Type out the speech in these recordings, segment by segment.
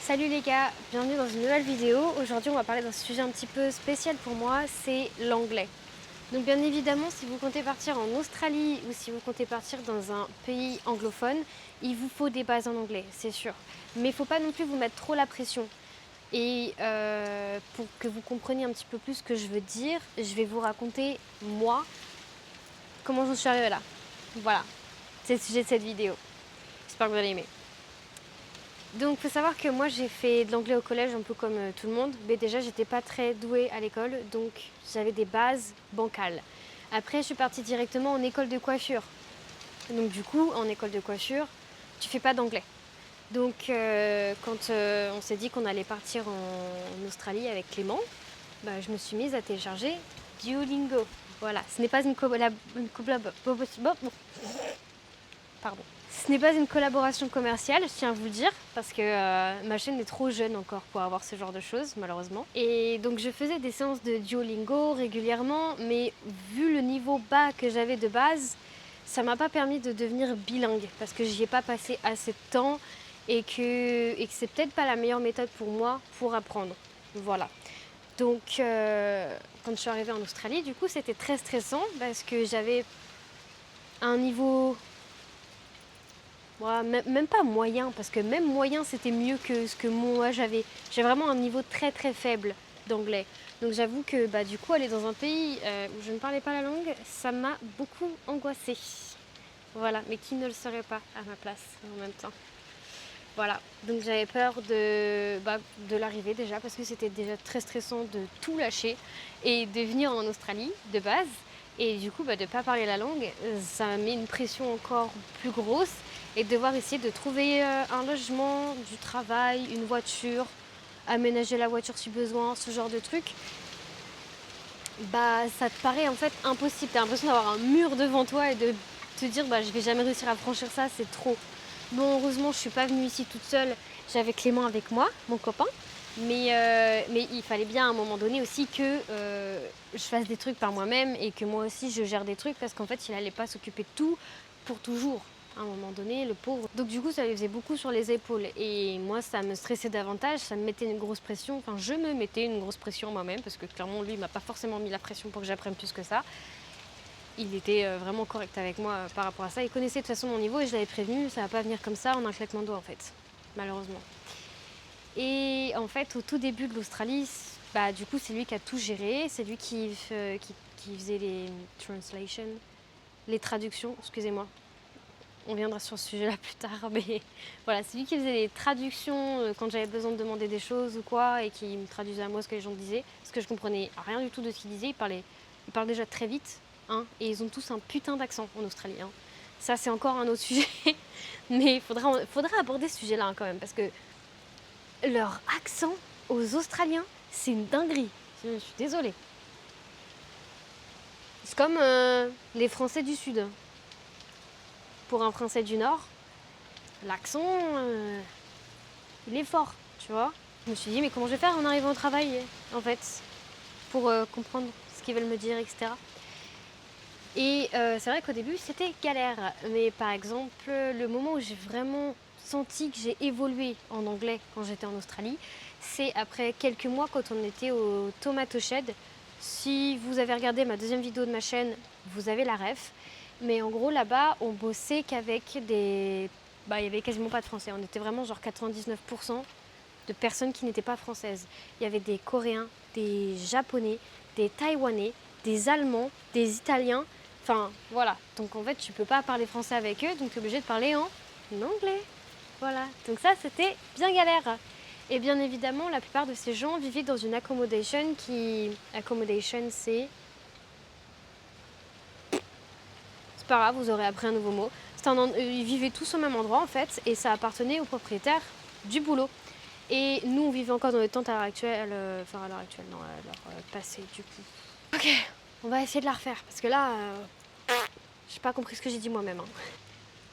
Salut les gars, bienvenue dans une nouvelle vidéo. Aujourd'hui on va parler d'un sujet un petit peu spécial pour moi, c'est l'anglais. Donc bien évidemment si vous comptez partir en Australie ou si vous comptez partir dans un pays anglophone, il vous faut des bases en anglais, c'est sûr. Mais il ne faut pas non plus vous mettre trop la pression. Et pour que vous compreniez un petit peu plus ce que je veux dire, je vais vous raconter moi, comment je suis arrivée là. Voilà, c'est le sujet de cette vidéo. J'espère que vous allez aimer. Donc, il faut savoir que moi, j'ai fait de l'anglais au collège, un peu comme tout le monde. Mais déjà, j'étais pas très douée à l'école, donc j'avais des bases bancales. Après, je suis partie directement en école de coiffure. Donc, du coup, en école de coiffure, tu fais pas d'anglais. Donc, quand on s'est dit qu'on allait partir en Australie avec Clément, bah, je me suis mise à télécharger Duolingo. Voilà, ce n'est pas une Pardon. Ce n'est pas une collaboration commerciale, je tiens à vous le dire, parce que ma chaîne est trop jeune encore pour avoir ce genre de choses, malheureusement. Et donc je faisais des séances de Duolingo régulièrement, mais vu le niveau bas que j'avais de base, ça m'a pas permis de devenir bilingue, parce que j'y ai pas passé assez de temps et que c'est peut-être pas la meilleure méthode pour moi pour apprendre. Voilà. Donc quand je suis arrivée en Australie, du coup c'était très stressant parce que j'avais un niveau même pas moyen, parce que même moyen c'était mieux que ce que moi j'avais. J'ai vraiment un niveau très très faible d'anglais. Donc j'avoue que bah, du coup aller dans un pays où je ne parlais pas la langue, ça m'a beaucoup angoissée. Voilà, mais qui ne le serait pas à ma place en même temps. Voilà, donc j'avais peur de l'arrivée déjà, parce que c'était déjà très stressant de tout lâcher et de venir en Australie de base. Et du coup, de ne pas parler la langue, ça met une pression encore plus grosse. Et de devoir essayer de trouver un logement, du travail, une voiture, aménager la voiture si besoin, ce genre de trucs, bah ça te paraît en fait impossible. T'as l'impression d'avoir un mur devant toi et de te dire je vais jamais réussir à franchir ça, c'est trop. Bon, heureusement, je suis pas venue ici toute seule. J'avais Clément avec moi, mon copain. Mais il fallait bien à un moment donné aussi que je fasse des trucs par moi-même et que moi aussi je gère des trucs parce qu'en fait, il allait pas s'occuper de tout pour toujours. À un moment donné, le pauvre. Donc du coup, ça lui faisait beaucoup sur les épaules. Et moi, ça me stressait davantage, ça me mettait une grosse pression. Enfin, je me mettais une grosse pression moi-même parce que clairement, lui, il m'a pas forcément mis la pression pour que j'apprenne plus que ça. Il était vraiment correct avec moi par rapport à ça. Il connaissait de toute façon mon niveau et je l'avais prévenu, ça va pas venir comme ça en un claquement de doigts en fait, malheureusement. Et en fait, au tout début de l'Australie, bah, du coup, c'est lui qui a tout géré. C'est lui qui faisait les translations, les traductions, excusez-moi. On viendra sur ce sujet-là plus tard, mais voilà, c'est lui qui faisait les traductions quand j'avais besoin de demander des choses ou quoi, et qui me traduisait à moi ce que les gens disaient, parce que je comprenais rien du tout de ce qu'ils disaient. Ils parlent déjà très vite, hein, et ils ont tous un putain d'accent en Australie. Hein. Ça, c'est encore un autre sujet, mais il faudra aborder ce sujet-là hein, quand même, parce que leur accent aux Australiens, c'est une dinguerie. Je suis désolée. C'est comme les Français du Sud. Pour un Français du Nord, l'accent, il est fort, tu vois. Je me suis dit, mais comment je vais faire en arrivant au travail, en fait, pour comprendre ce qu'ils veulent me dire, etc. Et c'est vrai qu'au début, c'était galère. Mais par exemple, le moment où j'ai vraiment senti que j'ai évolué en anglais quand j'étais en Australie, c'est après quelques mois quand on était au Tomato Shed. Si vous avez regardé ma deuxième vidéo de ma chaîne, vous avez la ref. Mais en gros, là-bas, on bossait qu'avec des... il y avait quasiment pas de Français. On était vraiment genre 99% de personnes qui n'étaient pas françaises. Il y avait des Coréens, des Japonais, des Taïwanais, des Allemands, des Italiens. Enfin, voilà. Donc en fait, tu peux pas parler français avec eux, donc tu es obligé de parler en anglais. Voilà. Donc ça, c'était bien galère. Et bien évidemment, la plupart de ces gens vivaient dans une accommodation qui... Accommodation, c'est... C'est pas grave, vous aurez appris un nouveau mot. Ils vivaient tous au même endroit en fait, et ça appartenait au propriétaire du boulot. Et nous, on vivait encore dans notre tente à l'heure actuelle, à l'heure actuelle, non, à l'heure passée du coup. Ok, on va essayer de la refaire, parce que là, j'ai pas compris ce que j'ai dit moi-même. Hein.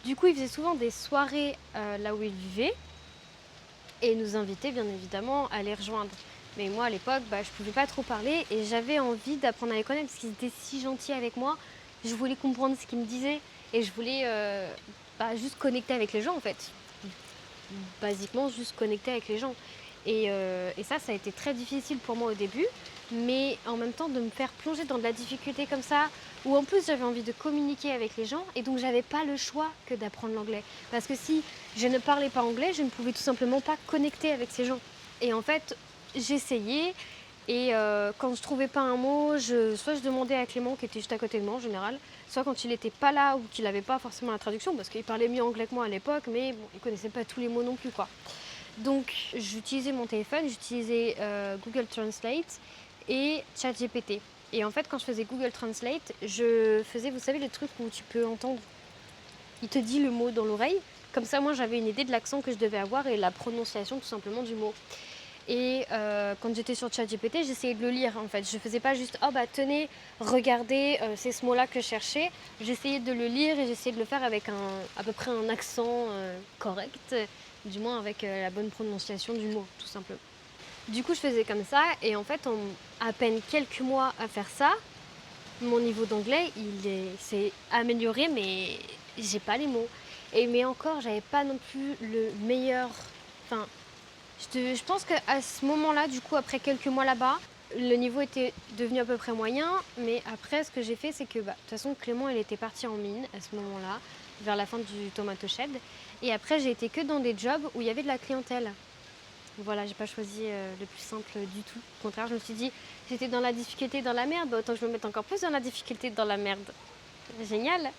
Du coup, ils faisaient souvent des soirées là où ils vivaient, et nous invitaient bien évidemment à les rejoindre. Mais moi, à l'époque, je pouvais pas trop parler, et j'avais envie d'apprendre à les connaître, parce qu'ils étaient si gentils avec moi. Je voulais comprendre ce qu'ils me disaient, et je voulais juste connecter avec les gens en fait. basiquement juste connecter avec les gens. Et ça a été très difficile pour moi au début, mais en même temps de me faire plonger dans de la difficulté comme ça, où en plus j'avais envie de communiquer avec les gens, et donc j'avais pas le choix que d'apprendre l'anglais. Parce que si je ne parlais pas anglais, je ne pouvais tout simplement pas connecter avec ces gens. Et en fait, j'essayais, et quand je trouvais pas un mot, soit je demandais à Clément qui était juste à côté de moi en général, soit quand il n'était pas là ou qu'il n'avait pas forcément la traduction, parce qu'il parlait mieux anglais que moi à l'époque, mais bon, il connaissait pas tous les mots non plus, quoi. Donc j'utilisais mon téléphone, j'utilisais Google Translate et ChatGPT. Et en fait, quand je faisais Google Translate, je faisais, vous savez, le truc où tu peux entendre, il te dit le mot dans l'oreille. Comme ça, moi, j'avais une idée de l'accent que je devais avoir et la prononciation tout simplement du mot. Et quand j'étais sur ChatGPT, j'essayais de le lire en fait. Je faisais pas juste oh bah tenez, regardez, c'est ce mot-là que je cherchais. J'essayais de le lire et j'essayais de le faire avec à peu près un accent correct, du moins avec la bonne prononciation du mot, tout simplement. Du coup, je faisais comme ça et en fait, en à peine quelques mois à faire ça, mon niveau d'anglais, s'est amélioré, mais j'ai pas les mots. Mais encore, j'avais pas non plus le meilleur. Enfin, je pense qu'à ce moment-là, du coup, après quelques mois là-bas, le niveau était devenu à peu près moyen. Mais après, ce que j'ai fait, c'est que, de toute façon, Clément, il était parti en mine à ce moment-là, vers la fin du Tomato Shed. Et après, j'ai été que dans des jobs où il y avait de la clientèle. Voilà, j'ai pas choisi le plus simple du tout. Au contraire, je me suis dit, j'étais dans la difficulté, dans la merde, autant que je me mette encore plus dans la difficulté, dans la merde. Génial.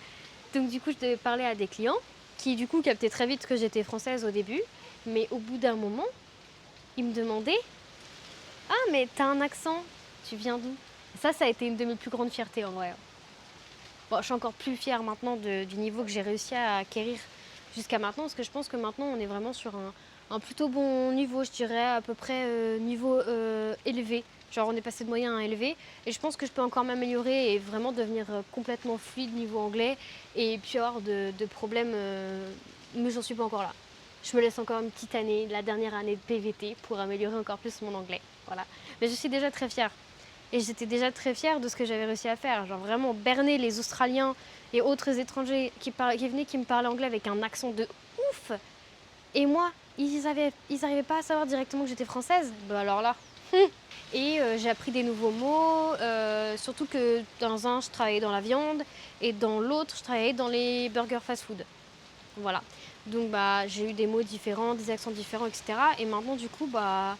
Donc du coup, je devais parler à des clients qui, du coup, captaient très vite que j'étais française au début. Mais au bout d'un moment, ils me demandaient, ah, mais t'as un accent, tu viens d'où? Ça a été une de mes plus grandes fiertés en vrai. Bon, je suis encore plus fière maintenant du niveau que j'ai réussi à acquérir jusqu'à maintenant, parce que je pense que maintenant, on est vraiment sur un plutôt bon niveau, je dirais, à peu près niveau élevé. Genre, on est passé de moyen à élevé. Et je pense que je peux encore m'améliorer et vraiment devenir complètement fluide niveau anglais et puis avoir de problèmes. Mais j'en suis pas encore là. Je me laisse encore une petite année, la dernière année de PVT, pour améliorer encore plus mon anglais. Voilà. Mais je suis déjà très fière. Et j'étais déjà très fière de ce que j'avais réussi à faire. Genre vraiment berner les Australiens et autres étrangers qui venaient, qui me parlaient anglais avec un accent de ouf. Et moi, ils n'arrivaient pas à savoir directement que j'étais française. Bah alors là. Et j'ai appris des nouveaux mots. Surtout que dans un, je travaillais dans la viande. Et dans l'autre, je travaillais dans les burgers fast-food. Voilà. Donc j'ai eu des mots différents, des accents différents, etc. Et maintenant, du coup, à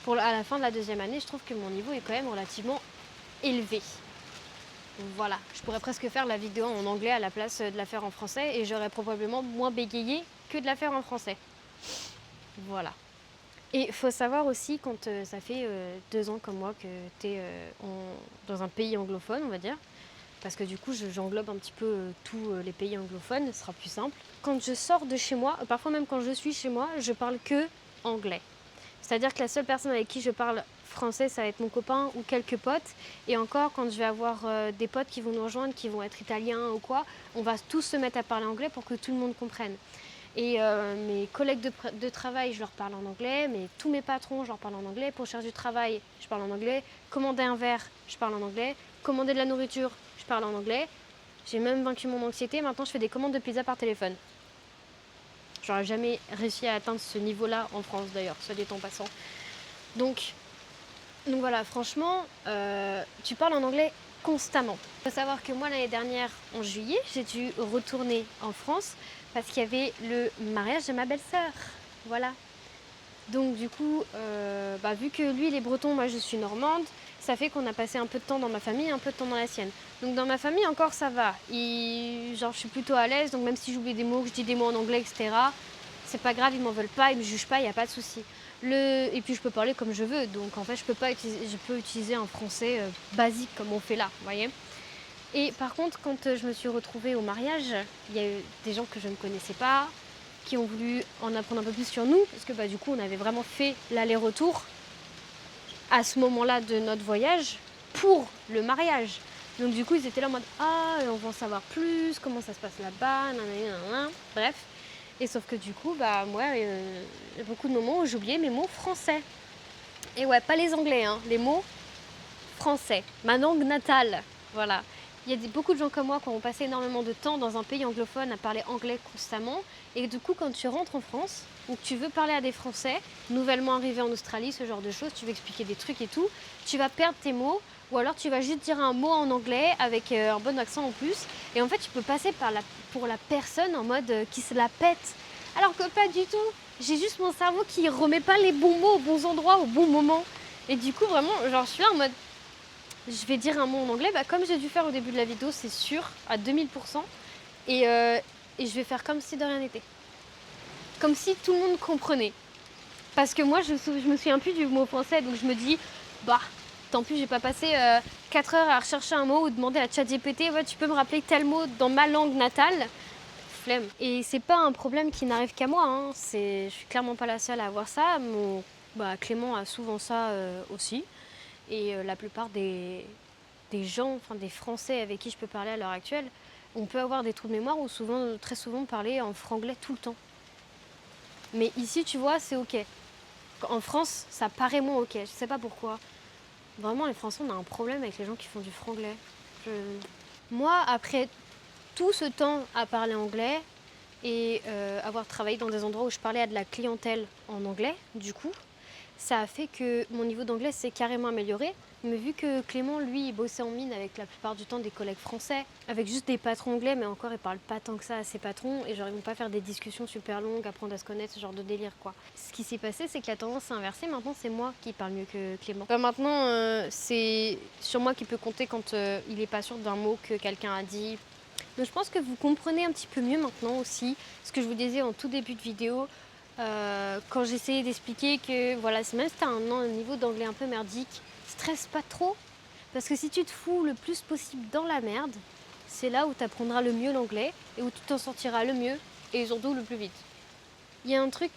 la fin de la deuxième année, je trouve que mon niveau est quand même relativement élevé. Voilà, je pourrais presque faire la vidéo en anglais à la place de la faire en français et j'aurais probablement moins bégayé que de la faire en français. Voilà. Et il faut savoir aussi, quand ça fait 2 ans comme moi que tu es dans un pays anglophone, on va dire, parce que du coup j'englobe un petit peu tous les pays anglophones, ce sera plus simple. Quand je sors de chez moi, parfois même quand je suis chez moi, je parle que anglais. C'est-à-dire que la seule personne avec qui je parle français, ça va être mon copain ou quelques potes. Et encore, quand je vais avoir des potes qui vont nous rejoindre, qui vont être italiens ou quoi, on va tous se mettre à parler anglais pour que tout le monde comprenne. Et mes collègues de travail, je leur parle en anglais, mais tous mes patrons, je leur parle en anglais. Pour chercher du travail, je parle en anglais. Commander un verre, je parle en anglais. Commander de la nourriture, je parle en anglais. J'ai même vaincu mon anxiété. Maintenant, je fais des commandes de pizza par téléphone. J'aurais jamais réussi à atteindre ce niveau-là en France d'ailleurs, soit dit en passant. Donc voilà, franchement, tu parles en anglais constamment. Il faut savoir que moi, l'année dernière, en juillet, j'ai dû retourner en France parce qu'il y avait le mariage de ma belle-sœur. Voilà. Donc du coup, vu que lui, il est breton, moi je suis normande, ça fait qu'on a passé un peu de temps dans ma famille, un peu de temps dans la sienne. Donc dans ma famille, encore ça va. Je suis plutôt à l'aise, donc même si j'oublie des mots, que je dis des mots en anglais, etc., c'est pas grave, ils m'en veulent pas, ils me jugent pas, il n'y a pas de souci. Et puis je peux parler comme je veux, donc en fait je peux utiliser un français basique comme on fait là, vous voyez. Et par contre, quand je me suis retrouvée au mariage, il y a eu des gens que je ne connaissais pas, qui ont voulu en apprendre un peu plus sur nous, parce que du coup on avait vraiment fait l'aller-retour à ce moment-là de notre voyage pour le mariage. Donc du coup ils étaient là en mode on va en savoir plus, comment ça se passe là-bas, nanana. Bref. Et sauf que du coup moi il y a beaucoup de moments où j'oubliais mes mots français. Et ouais, pas les anglais, les mots français, ma langue natale, voilà. Il y a beaucoup de gens comme moi qui ont passé énormément de temps dans un pays anglophone à parler anglais constamment. Et du coup, quand tu rentres en France ou que tu veux parler à des Français, nouvellement arrivés en Australie, ce genre de choses, tu veux expliquer des trucs et tout, tu vas perdre tes mots ou alors tu vas juste dire un mot en anglais avec un bon accent en plus. Et en fait, tu peux passer pour la personne en mode qui se la pète. Alors que pas du tout. J'ai juste mon cerveau qui remet pas les bons mots aux bons endroits au bon moment. Et du coup, vraiment, genre, je suis là en mode... Je vais dire un mot en anglais, comme j'ai dû faire au début de la vidéo, c'est sûr, à 2000%. Et je vais faire comme si de rien n'était. Comme si tout le monde comprenait. Parce que moi, je me souviens plus du mot français, donc je me dis, tant pis, j'ai pas passé 4 heures à rechercher un mot ou demander à ChatGPT, ouais, tu peux me rappeler tel mot dans ma langue natale. Flemme. Et c'est pas un problème qui n'arrive qu'à moi, hein. Je suis clairement pas la seule à avoir ça. Clément a souvent ça aussi. Et la plupart des gens, enfin des Français avec qui je peux parler à l'heure actuelle, on peut avoir des trous de mémoire ou très souvent parler en franglais tout le temps. Mais ici, tu vois, c'est ok. En France, ça paraît moins ok. Je sais pas pourquoi. Vraiment, les Français, on a un problème avec les gens qui font du franglais. Moi, après tout ce temps à parler anglais et avoir travaillé dans des endroits où je parlais à de la clientèle en anglais, du coup, ça a fait que mon niveau d'anglais s'est carrément amélioré. Mais vu que Clément, lui, il bossait en mine avec la plupart du temps des collègues français, avec juste des patrons anglais, mais encore, il parle pas tant que ça à ses patrons, et genre, ils vont pas faire des discussions super longues, apprendre à se connaître, ce genre de délire, quoi. Ce qui s'est passé, c'est que la tendance s'est inversée. Maintenant, c'est moi qui parle mieux que Clément. Maintenant, c'est sur moi qu'il peut compter quand il est pas sûr d'un mot que quelqu'un a dit. Donc, je pense que vous comprenez un petit peu mieux maintenant aussi ce que je vous disais en tout début de vidéo. Quand j'essayais d'expliquer que voilà, même si tu as un niveau d'anglais un peu merdique, stresse pas trop. Parce que si tu te fous le plus possible dans la merde, c'est là où tu apprendras le mieux l'anglais et où tu t'en sortiras le mieux et surtout le plus vite. Il y a un truc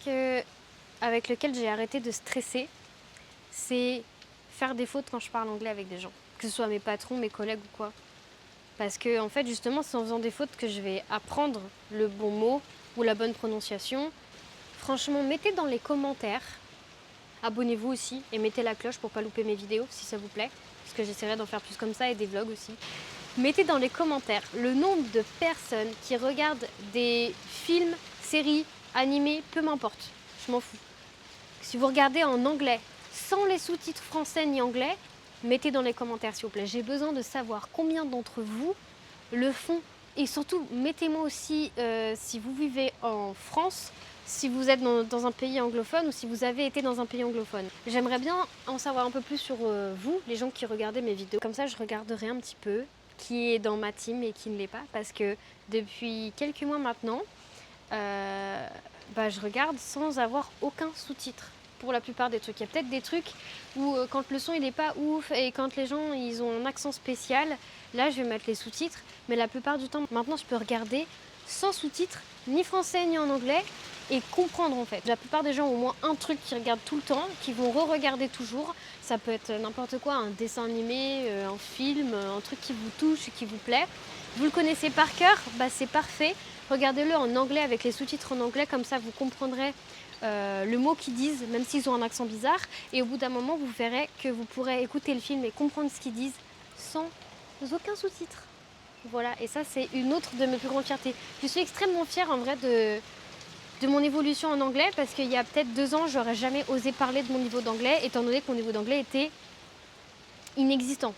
avec lequel j'ai arrêté de stresser, c'est faire des fautes quand je parle anglais avec des gens. Que ce soit mes patrons, mes collègues ou quoi. Parce que en fait, justement, c'est en faisant des fautes que je vais apprendre le bon mot ou la bonne prononciation. Franchement, mettez dans les commentaires, abonnez-vous aussi et mettez la cloche pour pas louper mes vidéos si ça vous plaît, parce que j'essaierai d'en faire plus comme ça et des vlogs aussi. Mettez dans les commentaires le nombre de personnes qui regardent des films, séries, animés, peu m'importe, je m'en fous. Si vous regardez en anglais, sans les sous-titres français ni anglais, mettez dans les commentaires s'il vous plaît. J'ai besoin de savoir combien d'entre vous le font. Et surtout, mettez-moi aussi si vous vivez en France, si vous êtes dans un pays anglophone ou si vous avez été dans un pays anglophone. J'aimerais bien en savoir un peu plus sur vous, les gens qui regardez mes vidéos. Comme ça, je regarderai un petit peu qui est dans ma team et qui ne l'est pas. Parce que depuis quelques mois maintenant, je regarde sans avoir aucun sous-titre. Pour la plupart des trucs. Il y a peut-être des trucs où quand le son il est pas ouf et quand les gens ils ont un accent spécial, là je vais mettre les sous-titres. Mais la plupart du temps, maintenant je peux regarder sans sous-titres, ni français ni en anglais, et comprendre en fait. La plupart des gens ont au moins un truc qu'ils regardent tout le temps, qui vont re-regarder toujours. Ça peut être n'importe quoi, un dessin animé, un film, un truc qui vous touche et qui vous plaît. Vous le connaissez par cœur, c'est parfait. Regardez-le en anglais avec les sous-titres en anglais, comme ça vous comprendrez le mot qu'ils disent, même s'ils ont un accent bizarre. Et au bout d'un moment, vous verrez que vous pourrez écouter le film et comprendre ce qu'ils disent sans aucun sous-titre. Voilà, et ça c'est une autre de mes plus grandes fiertés. Je suis extrêmement fière en vrai de mon évolution en anglais, parce qu'il y a peut-être 2 ans, j'aurais jamais osé parler de mon niveau d'anglais, étant donné que mon niveau d'anglais était inexistant.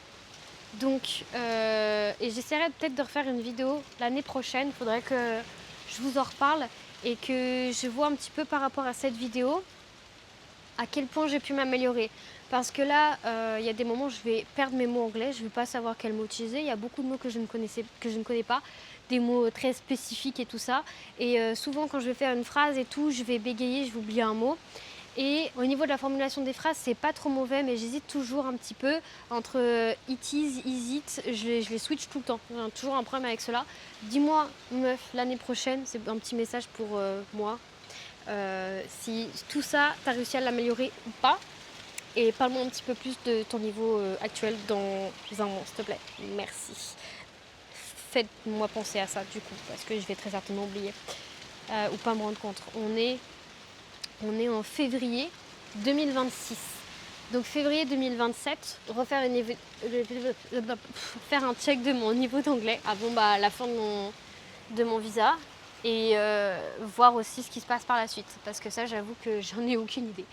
Donc, et j'essaierai peut-être de refaire une vidéo l'année prochaine. Il faudrait que je vous en reparle et que je vois un petit peu par rapport à cette vidéo à quel point j'ai pu m'améliorer. Parce que là, il y a des moments où je vais perdre mes mots anglais, je ne vais pas savoir quel mot utiliser. Il y a beaucoup de mots que je ne connais pas, des mots très spécifiques et tout ça. Et souvent, quand je vais faire une phrase et tout, je vais bégayer, je vais oublier un mot. Et au niveau de la formulation des phrases, c'est pas trop mauvais, mais j'hésite toujours un petit peu entre it is it, je les switch tout le temps. J'ai toujours un problème avec cela. Dis-moi, meuf, l'année prochaine, c'est un petit message pour moi. Si tout ça, t'as réussi à l'améliorer ou pas. Et parle-moi un petit peu plus de ton niveau actuel dans un mois, s'il te plaît. Merci. Faites-moi penser à ça, du coup, parce que je vais très certainement oublier. Ou pas me rendre compte. On est en février 2026. Donc février 2027, faire un check de mon niveau d'anglais avant la fin de mon visa et voir aussi ce qui se passe par la suite. Parce que ça, j'avoue que j'en ai aucune idée.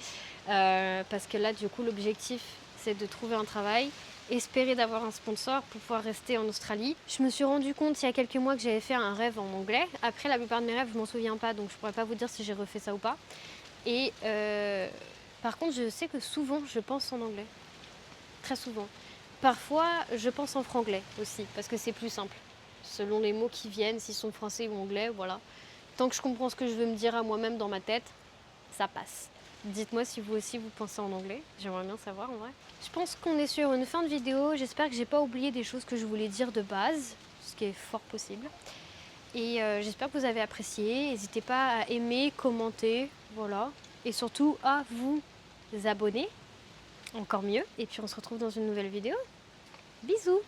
Parce que là, du coup, l'objectif, c'est de trouver un travail, espérer d'avoir un sponsor pour pouvoir rester en Australie. Je me suis rendu compte il y a quelques mois que j'avais fait un rêve en anglais. Après, la plupart de mes rêves, je m'en souviens pas, donc je pourrais pas vous dire si j'ai refait ça ou pas. Et par contre, je sais que souvent, je pense en anglais. Très souvent. Parfois, je pense en franglais aussi, parce que c'est plus simple. Selon les mots qui viennent, s'ils sont français ou anglais, voilà. Tant que je comprends ce que je veux me dire à moi-même dans ma tête, ça passe. Dites-moi si vous aussi vous pensez en anglais, j'aimerais bien savoir en vrai. Je pense qu'on est sur une fin de vidéo, j'espère que j'ai pas oublié des choses que je voulais dire de base, ce qui est fort possible. Et j'espère que vous avez apprécié, n'hésitez pas à aimer, commenter, voilà. Et surtout à vous abonner, encore mieux. Et puis on se retrouve dans une nouvelle vidéo. Bisous!